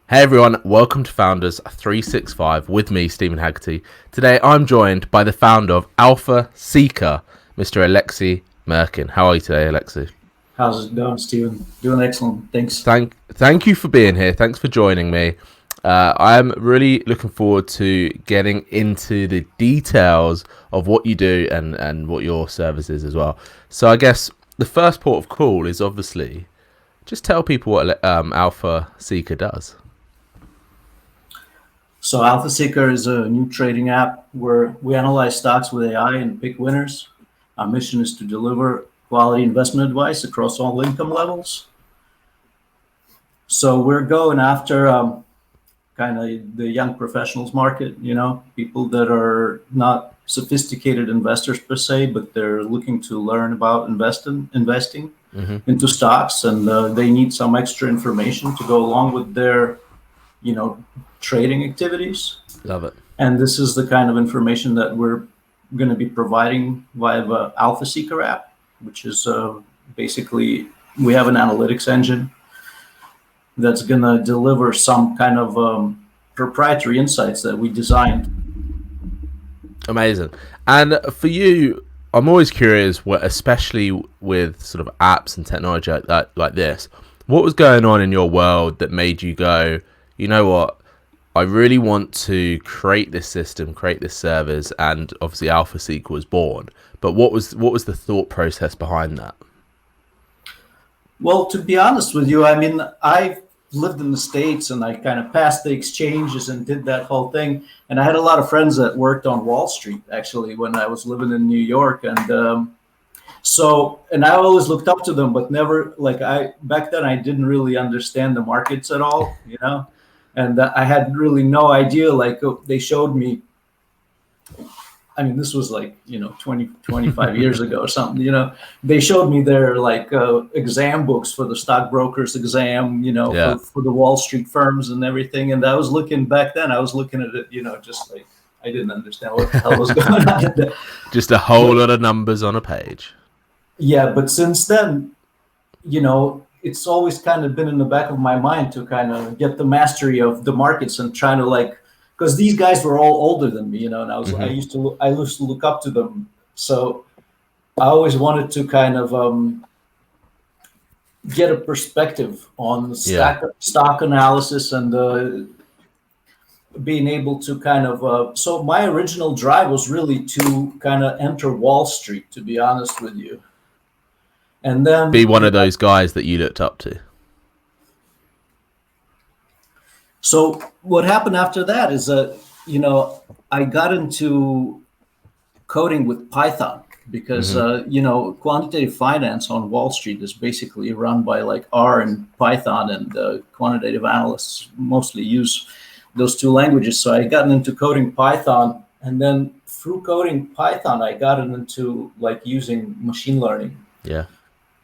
Hey everyone, welcome to Founders 365 with me, Stephen Haggerty. Today I'm joined by the founder of alphaseeker, Mr. Alexei Mirkin. How are you today, Alexei? How's it going, Stephen? Doing excellent. Thanks. Thank you for being here. Thanks for joining me. I'm really looking forward to getting into the details of what you do and what your service is as well. So I guess the first port of call is obviously just tell people what alphaseeker does. So AlphaSeeker is a new trading app where we analyze stocks with AI and pick winners. Our mission is to deliver quality investment advice across all income levels. So we're going after kind of the young professionals market, people that are not sophisticated investors per se, but they're looking to learn about investing into stocks, and they need some extra information to go along with their, trading activities. Love it. And this is the kind of information that we're going to be providing via the AlphaSeeker app, which is basically, we have an analytics engine that's going to deliver some kind of proprietary insights that we designed. Amazing. And for you, I'm always curious, especially with sort of apps and technology like this, what was going on in your world that made you go, you know what, I really want to create this system, create this service, and obviously AlphaSeeker was born. But what was the thought process behind that? Well, to be honest with you, I mean, I lived in the States and I kind of passed the exchanges and did that whole thing. And I had a lot of friends that worked on Wall Street, actually, when I was living in New York. And and I always looked up to them, but never, back then I didn't really understand the markets at all, and I had really no idea. They showed me, I mean, this was 20, 25 years ago or something, they showed me their exam books for the stockbrokers exam, for the Wall Street firms and everything. And I was looking at it, just like, I didn't understand what the hell was going on. Just a whole lot of numbers on a page. Yeah. But since then, it's always kind of been in the back of my mind to kind of get the mastery of the markets and trying to because these guys were all older than me, and I used to look up to them. So I always wanted to kind of get a perspective on stock analysis and being able to kind of. So my original drive was really to kind of enter Wall Street, to be honest with you. And then be one of those guys that you looked up to. So what happened after that is that, I got into coding with Python because, quantitative finance on Wall Street is basically run by R and Python, and quantitative analysts mostly use those two languages. So I got into coding Python, and then through coding Python, I got into using machine learning. Yeah.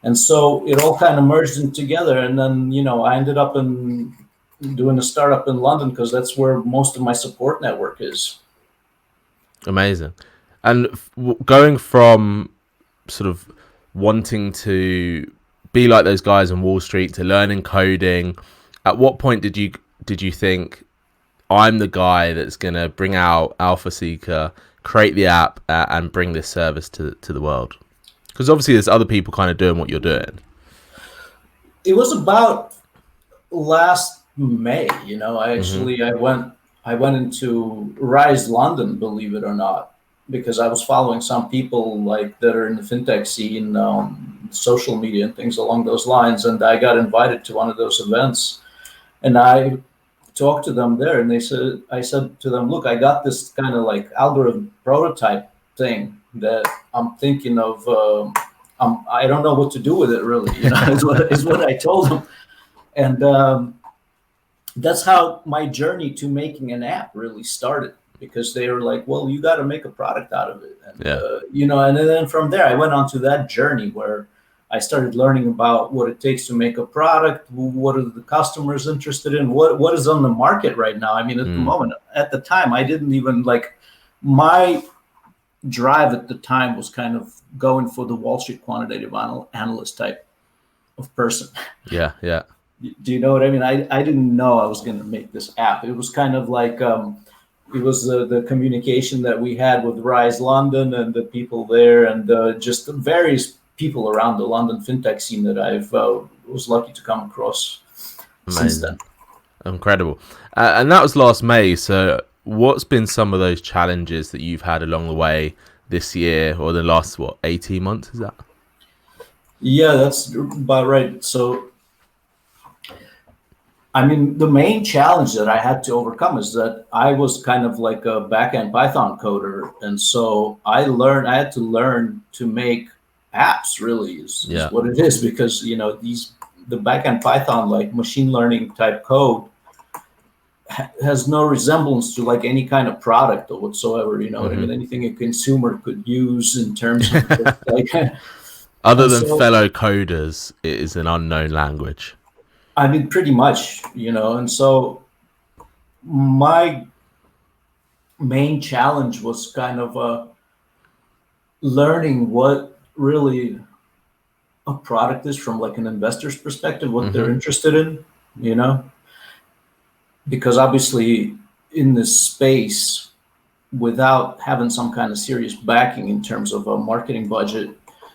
And so it all kind of merged in together. And then, I ended up doing a startup in London because that's where most of my support network is. Amazing. And going from sort of wanting to be like those guys on Wall Street to learning coding, at what point did you think, I'm the guy that's going to bring out AlphaSeeker, create the app, and bring this service to the world? Because obviously there's other people kind of doing what you're doing. It was about last May, I went into Rise London, believe it or not, because I was following some people that are in the fintech scene, social media and things along those lines. And I got invited to one of those events, and I talked to them there, and I said to them, look, I got this kind of algorithm prototype thing that I'm thinking of. I don't know what to do with it, really. Is what I told them, and that's how my journey to making an app really started. Because they were like, well, you got to make a product out of it, and and then from there I went on to that journey where I started learning about what it takes to make a product, what are the customers interested in, what is on the market right now. I mean, at the time, I didn't even my drive at the time was kind of going for the Wall Street quantitative analyst type of person. Yeah. Do you know what I mean? I didn't know I was going to make this app. It was kind of like it was the communication that we had with Rise London and the people there, and just the various people around the London fintech scene that I've was lucky to come across since then. Amazing. Incredible. And that was last May. So what's been some of those challenges that you've had along the way this year, or the last, 18 months is that? Yeah, that's about right. So, I mean, the main challenge that I had to overcome is that I was kind of like a backend Python coder. And so I had to learn to make apps, really, is what it is, because, the backend Python, like machine learning type code, has no resemblance to like any kind of product or whatsoever. I mean, anything a consumer could use in terms of like. Other than fellow coders, it is an unknown language. I mean, pretty much, and so my main challenge was kind of learning what really a product is from like an investor's perspective, what they're interested in, because obviously in this space, without having some kind of serious backing in terms of a marketing budget,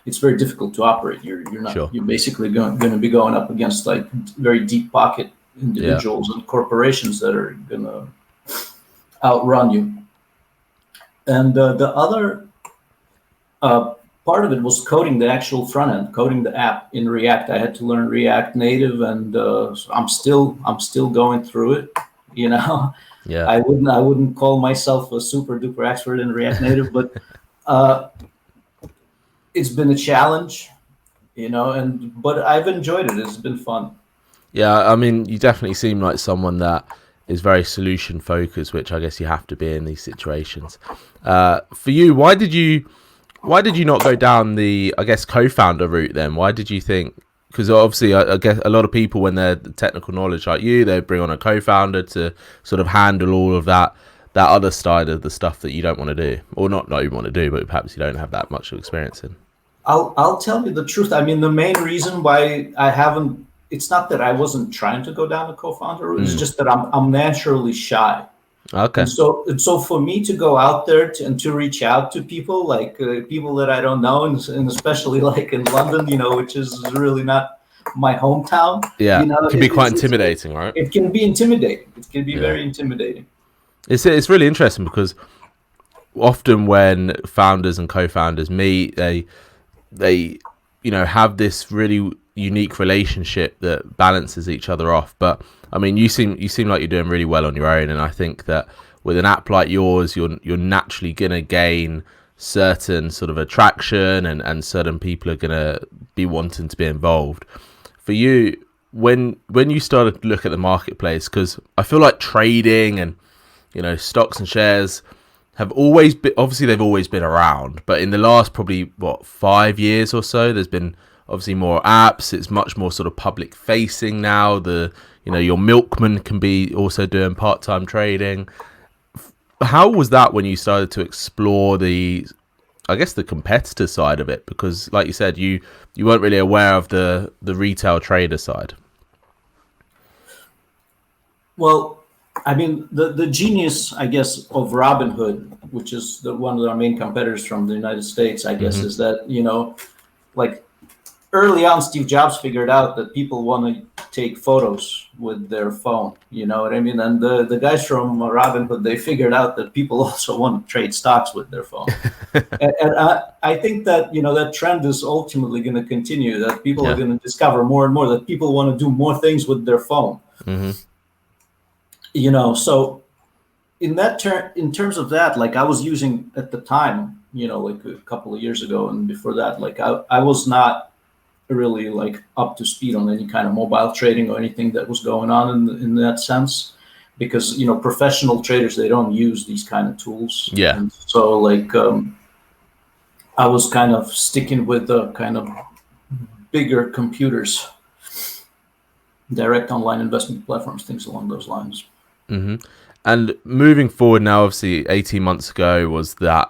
it's very difficult to operate. You're not. Sure. You're basically going to be going up against like very deep pocket individuals and corporations that are going to outrun you. And the other part of it was coding the actual front end, coding the app in React. I had to learn React Native, and so I'm still going through it. Yeah. I wouldn't call myself a super duper expert in React Native, but it's been a challenge, but I've enjoyed it. It's been fun. Yeah, I mean, you definitely seem like someone that is very solution focused, which I guess you have to be in these situations. For you, why did you not go down the, I guess, co-founder route then? Why did you think? Because obviously, I guess a lot of people, when they're technical knowledge like you, they bring on a co-founder to sort of handle all of that other side of the stuff that you don't want to do, or not you want to do, but perhaps you don't have that much experience in. I'll tell you the truth. I mean, the main reason why I haven't, it's not that I wasn't trying to go down the co-founder route. It's just that I'm naturally shy. Okay. And so for me to go out there to reach out to people, like people that I don't know, and especially like in London, which is really not my hometown. Yeah, it can be quite intimidating, right? It can be intimidating. It can be very intimidating. It's really interesting because often when founders and co-founders meet, they have this really unique relationship that balances each other off. But I mean, you seem like you're doing really well on your own, and I think that with an app like yours, you're naturally gonna gain certain sort of attraction, and certain people are gonna be wanting to be involved. For you, when you started to look at the marketplace, because I feel like trading and stocks and shares have always been, obviously they've always been around, but in the last probably 5 years or so, there's been obviously more apps. It's much more sort of public facing now. Your milkman can be also doing part-time trading. How was that when you started to explore the competitor side of it? Because like you said, you weren't really aware of the retail trader side. Well, I mean, the genius, I guess, of Robinhood, which is one of our main competitors from the United States, I guess, is that, like early on, Steve Jobs figured out that people want to take photos with their phone, you know what I mean? And the guys from Robinhood, they figured out that people also want to trade stocks with their phone. and I think that, that trend is ultimately going to continue, that people are going to discover more and more that people want to do more things with their phone. So in terms of that, like I was using at the time, like a couple of years ago and before that, like I was not really like up to speed on any kind of mobile trading or anything that was going on in that sense, because, professional traders, they don't use these kind of tools. Yeah. And so like, I was kind of sticking with the kind of bigger computers, direct online investment platforms, things along those lines. And moving forward now, obviously 18 months ago was that,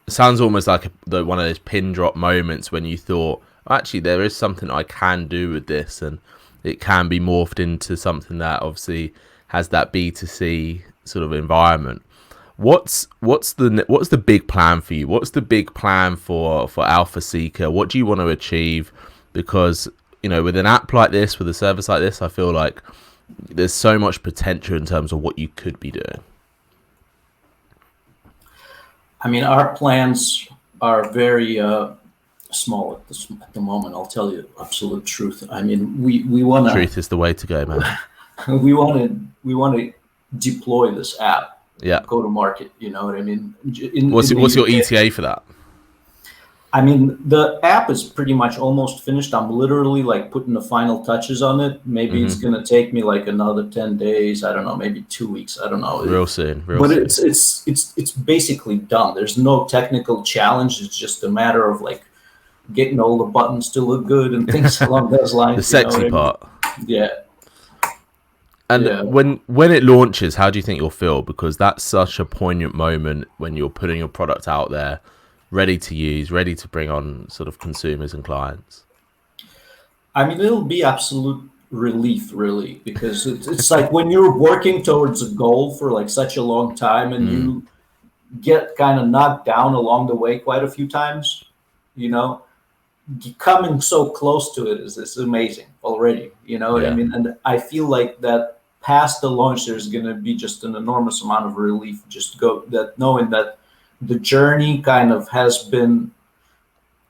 sounds almost like one of those pin drop moments when you thought, actually, there is something I can do with this. And it can be morphed into something that obviously has that B2C sort of environment. What's the big plan for you? What's the big plan for AlphaSeeker? What do you want to achieve? Because, you know, with an app like this, with a service like this, I feel like there's so much potential in terms of what you could be doing. I mean, our plans are very small at the moment. I'll tell you absolute truth. I mean, we want to. Truth is the way to go, man. we want to deploy this app. Yeah. Go to market. You know what I mean? What's your ETA for that? I mean, the app is pretty much almost finished. I'm literally like putting the final touches on it. Maybe it's going to take me like another 10 days. I don't know, maybe 2 weeks. I don't know. Real soon. It's basically done. There's no technical challenge. It's just a matter of like getting all the buttons to look good and things along those lines. The sexy part. Yeah. And when it launches, how do you think you'll feel? Because that's such a poignant moment when you're putting your product out there, ready to use, ready to bring on sort of consumers and clients. I mean, it'll be absolute relief, really, because it's like when you're working towards a goal for like such a long time and you get kind of knocked down along the way quite a few times, you know, coming so close to it is amazing already, you know what I mean? And I feel like that past the launch, there's going to be just an enormous amount of relief, knowing that the journey kind of has been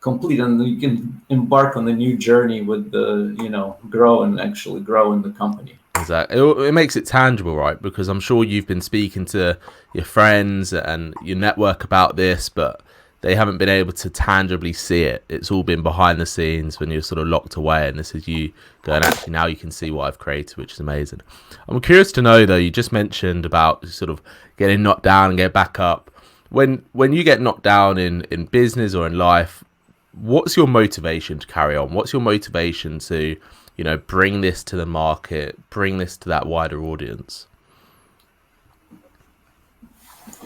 complete and you can embark on the new journey with the, you know, grow in the company. Exactly. It makes it tangible, right? Because I'm sure you've been speaking to your friends and your network about this, but they haven't been able to tangibly see it. It's all been behind the scenes when you're sort of locked away, and this is you going, actually, now you can see what I've created, which is amazing. I'm curious to know, though, you just mentioned about sort of getting knocked down and get back up. When you get knocked down in business or in life, what's your motivation to carry on? What's your motivation to, you know, bring this to the market, bring this to that wider audience?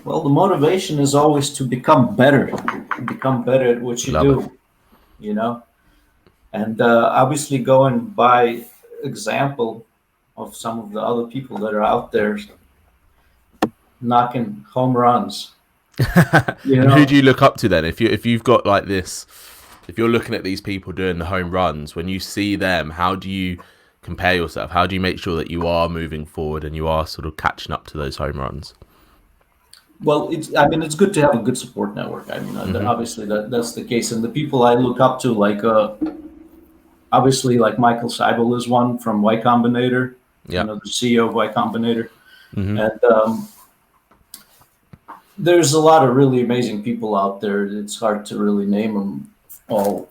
Well, the motivation is always to become better at what you do, you know, and obviously going by example of some of the other people that are out there knocking home runs. You know? Who do you look up to then? If you've got like this, if you're looking at these people doing the home runs, when you see them, how do you compare yourself? How do you make sure that you are moving forward and you are sort of catching up to those home runs? Well, it's good to have a good support network. I mean, obviously that's the case. And the people I look up to, like, obviously, like Michael Seibel is one from Y Combinator, you know, the CEO of Y Combinator. And there's a lot of really amazing people out there. It's hard to really name them all,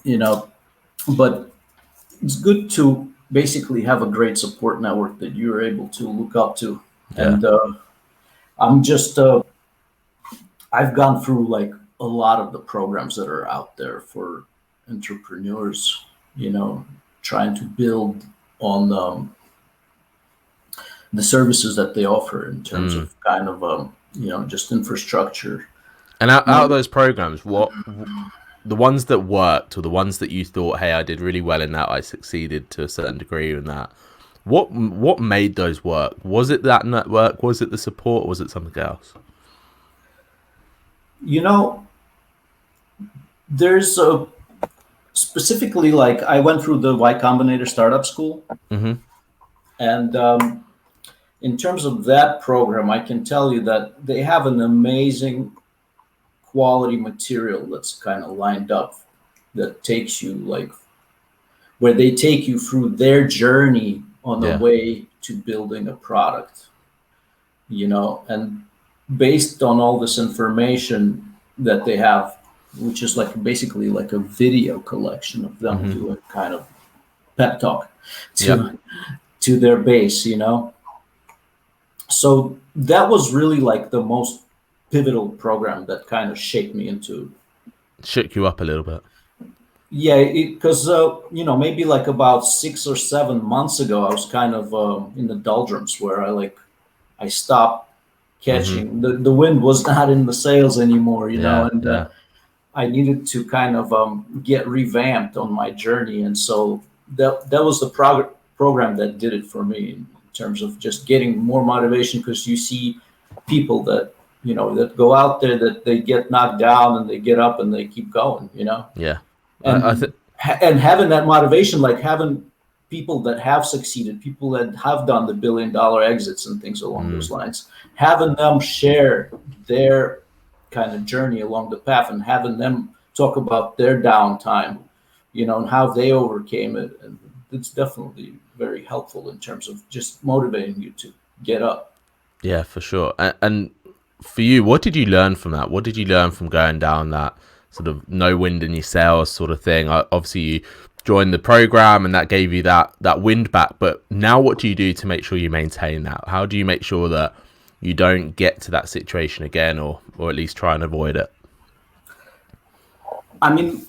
you know, but it's good to basically have a great support network that you're able to look up to. And I'm just, I've gone through like a lot of the programs that are out there for entrepreneurs, you know, trying to build on the services that they offer in terms of kind of, you know, just infrastructure. And out of those programs, what the ones that worked or the ones that you thought, hey, I did really well in that, I succeeded to a certain degree in that, what made those work? Was it that network? Was it the support? Or was it something else? You know, there's specifically, like, I went through the Y Combinator startup school. And in terms of that program, I can tell you that they have an amazing quality material that's kind of lined up that takes you, like, where they take you through their journey on the way to building a product, you know, and based on all this information that they have, which is like basically like a video collection of them doing kind of pep talk to their base, you know. So that was really like the most pivotal program that kind of shook you up a little bit. Yeah, because you know, maybe like about 6 or 7 months ago, I was kind of in the doldrums where I stopped catching the wind was not in the sails anymore, you know, and I needed to kind of get revamped on my journey, and so that was the program that did it for me in terms of just getting more motivation, because you see people that, that go out there, that they get knocked down and they get up and they keep going, Yeah. and and having that motivation, like having people that have succeeded, people that have done the $1 billion exits and things along those lines, having them share their kind of journey along the path, and having them talk about their downtime, and how they overcame it. And it's definitely very helpful in terms of just motivating you to get up. Yeah, for sure. And for you, what did you learn from that? What did you learn from going down that sort of no wind in your sails sort of thing? Obviously, you joined the program and that gave you that wind back. But now what do you do to make sure you maintain that? How do you make sure that you don't get to that situation again, or at least try and avoid it? I mean,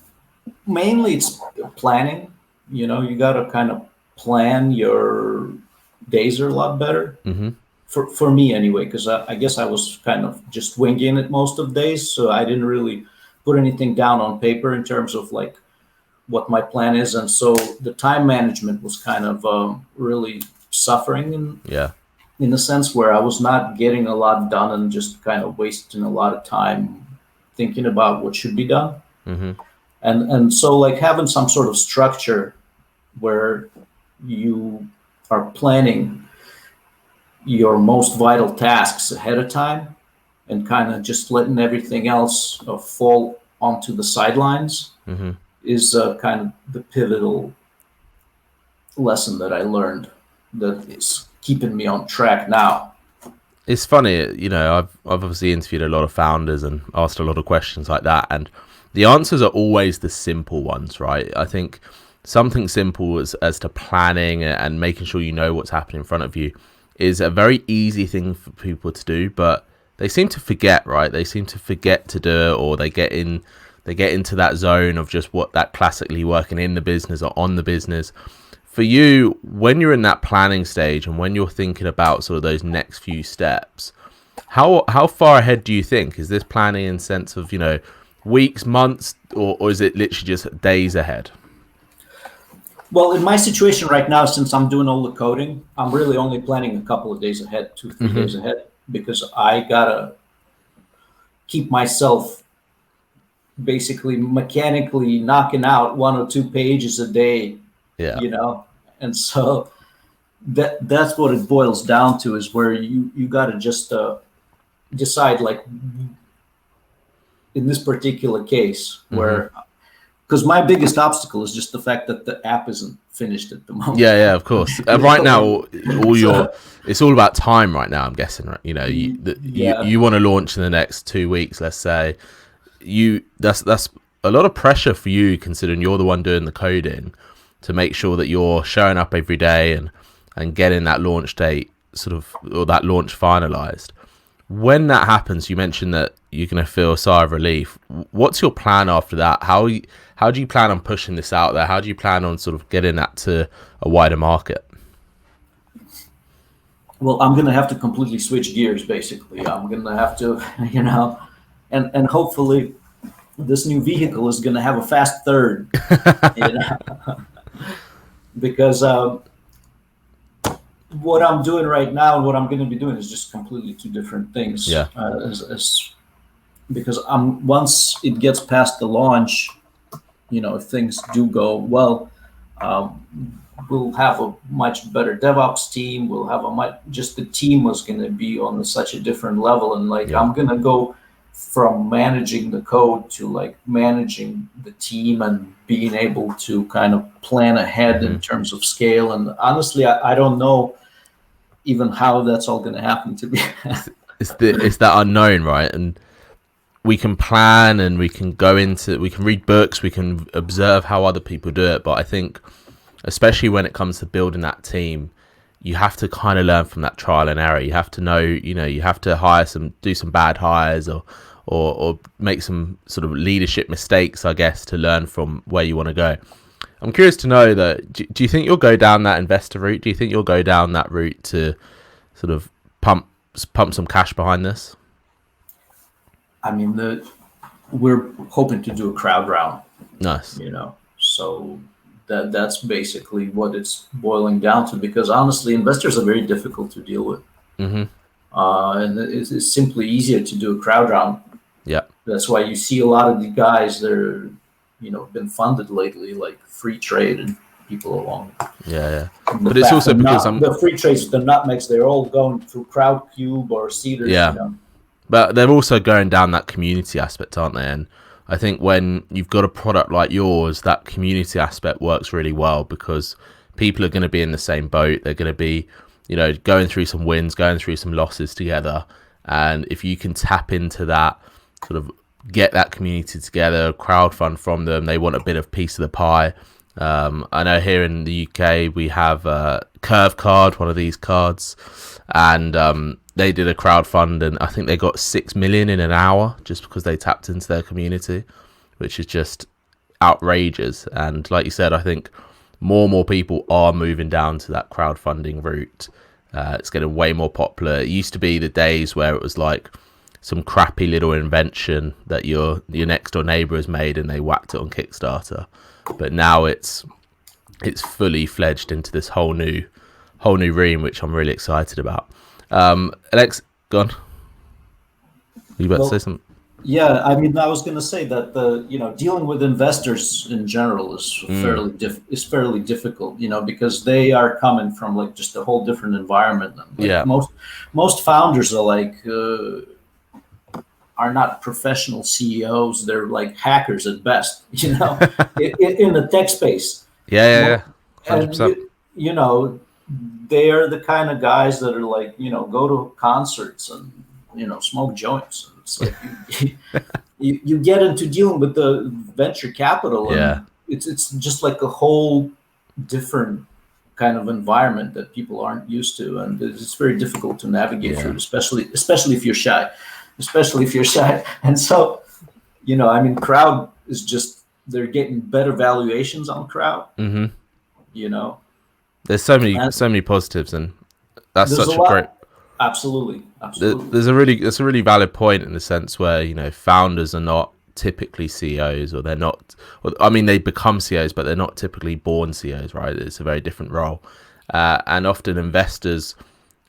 mainly it's planning. You got to kind of plan your days are a lot better. Mm-hmm. For me anyway, because I guess I was kind of just winging it most of the days. So I didn't really put anything down on paper in terms of like what my plan is. And so the time management was kind of really suffering in a sense where I was not getting a lot done and just kind of wasting a lot of time thinking about what should be done. Mm-hmm. And so like having some sort of structure where you are planning your most vital tasks ahead of time and kind of just letting everything else fall onto the sidelines is kind of the pivotal lesson that I learned that is keeping me on track now. It's funny, I've obviously interviewed a lot of founders and asked a lot of questions like that, and the answers are always the simple ones, right? I think something simple as to planning and making sure you know what's happening in front of you is a very easy thing for people to do, but they seem to forget, right? They seem to forget to do it, or they get into that zone of just what that classically working in the business or on the business. For you, when you're in that planning stage and when you're thinking about sort of those next few steps, how far ahead do you think? Is this planning in sense of, weeks, months, or is it literally just days ahead? Well, in my situation right now, since I'm doing all the coding, I'm really only planning a couple of days ahead, 2-3 days ahead, because I gotta keep myself basically mechanically knocking out 1 or 2 pages a day. Yeah. And so that's what it boils down to, is where you gotta just decide, like in this particular case, where. Because my biggest obstacle is just the fact that the app isn't finished at the moment. Yeah, of course. Right now, it's all about time right now, I'm guessing, right? You want to launch in the next 2 weeks, let's say. That's a lot of pressure for you, considering you're the one doing the coding, to make sure that you're showing up every day and getting that launch date or that launch finalized. When that happens, you mentioned that you're going to feel a sigh of relief. What's your plan after that? How do you plan on pushing this out there? How do you plan on sort of getting that to a wider market? Well, I'm going to have to completely switch gears, basically. I'm going to have to, and hopefully this new vehicle is going to have a fast third, because what I'm doing right now and what I'm going to be doing is just completely two different things. Yeah. Because once it gets past the launch, if things do go well, we'll have a much better DevOps team. We'll have the team was going to be on such a different level. And I'm going to go from managing the code to like managing the team and being able to kind of plan ahead in terms of scale. And honestly, I don't know even how that's all going to happen, to be honest. It's that unknown, right? And we can plan and we can read books, we can observe how other people do it. But I think, especially when it comes to building that team, you have to kind of learn from that trial and error. You have to know, you have to do some bad hires or make some sort of leadership mistakes, I guess, to learn from where you want to go. I'm curious to know that, do you think you'll go down that investor route? Do you think you'll go down that route to sort of pump some cash behind this? I mean, we're hoping to do a crowd round. Nice. So That's basically what it's boiling down to. Because honestly, investors are very difficult to deal with, and it's simply easier to do a crowd round. Yeah, that's why you see a lot of the guys that are, been funded lately, like Free Trade and people along. Yeah. But it's also because the Free Trades, the nutmegs, they're all going through Crowdcube or Cedars. Yeah. But they're also going down that community aspect, aren't they? And I think when you've got a product like yours, that community aspect works really well, because people are going to be in the same boat. They're going to be, going through some wins, going through some losses together. And if you can tap into that, sort of get that community together, crowdfund from them, they want a bit of piece of the pie. I know here in the UK we have Curve Card, one of these cards, and they did a crowdfund, and I think they got 6 million in an hour just because they tapped into their community, which is just outrageous. And like you said, I think more and more people are moving down to that crowdfunding route. It's getting way more popular. It used to be the days where it was like some crappy little invention that your next door neighbor has made and they whacked it on Kickstarter, but now it's fully fledged into this whole new realm, which I'm really excited about. Alex, go on. You about to say something? Yeah, I mean, I was going to say that dealing with investors in general is fairly difficult, because they are coming from like just a whole different environment. Like most founders are not professional CEOs. They're like hackers at best, in the tech space. Yeah. 100%. And, they are the kind of guys that are like, go to concerts and, smoke joints. It's like you get into dealing with the venture capital, and it's just like a whole different kind of environment that people aren't used to, and it's very difficult to navigate through, especially if you're shy. And so, Crowd is just, they're getting better valuations on Crowd. There's so many positives, and that's such a great. Absolutely. That's a really valid point, in the sense where founders are not typically CEOs, or they're not. I mean, they become CEOs, but they're not typically born CEOs, right? It's a very different role, and often investors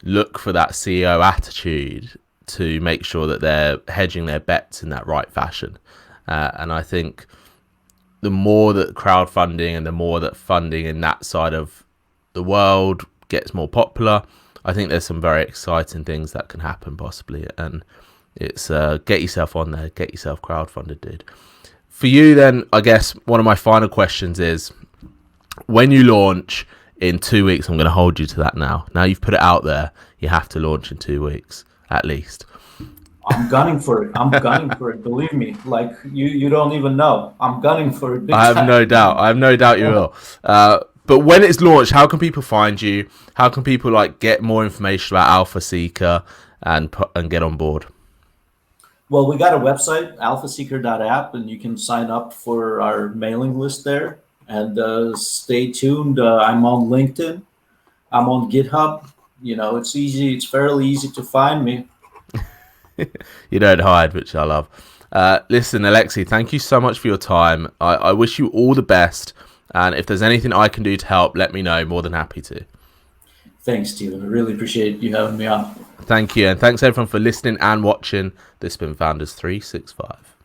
look for that CEO attitude to make sure that they're hedging their bets in that right fashion. And I think the more that crowdfunding and the more that funding in that side of the world gets more popular, I think there's some very exciting things that can happen possibly. And it's get yourself on there, get yourself crowdfunded, dude. For you then, I guess one of my final questions is, when you launch in 2 weeks, I'm going to hold you to that now. Now you've put it out there, you have to launch in 2 weeks. At least. I'm gunning for it. Believe me, like you don't even know. I'm gunning for it. I have no doubt you will. But when it's launched, how can people find you? How can people get more information about Alpha Seeker and get on board? Well, we got a website, alphaseeker.app, and you can sign up for our mailing list there. And stay tuned. I'm on LinkedIn. I'm on GitHub. It's easy. It's fairly easy to find me. You don't hide, which I love. Listen, Alexei, thank you so much for your time. I wish you all the best. And if there's anything I can do to help, let me know. More than happy to. Thanks, Stephen. I really appreciate you having me on. Thank you. And thanks everyone for listening and watching. This has been Founders 365.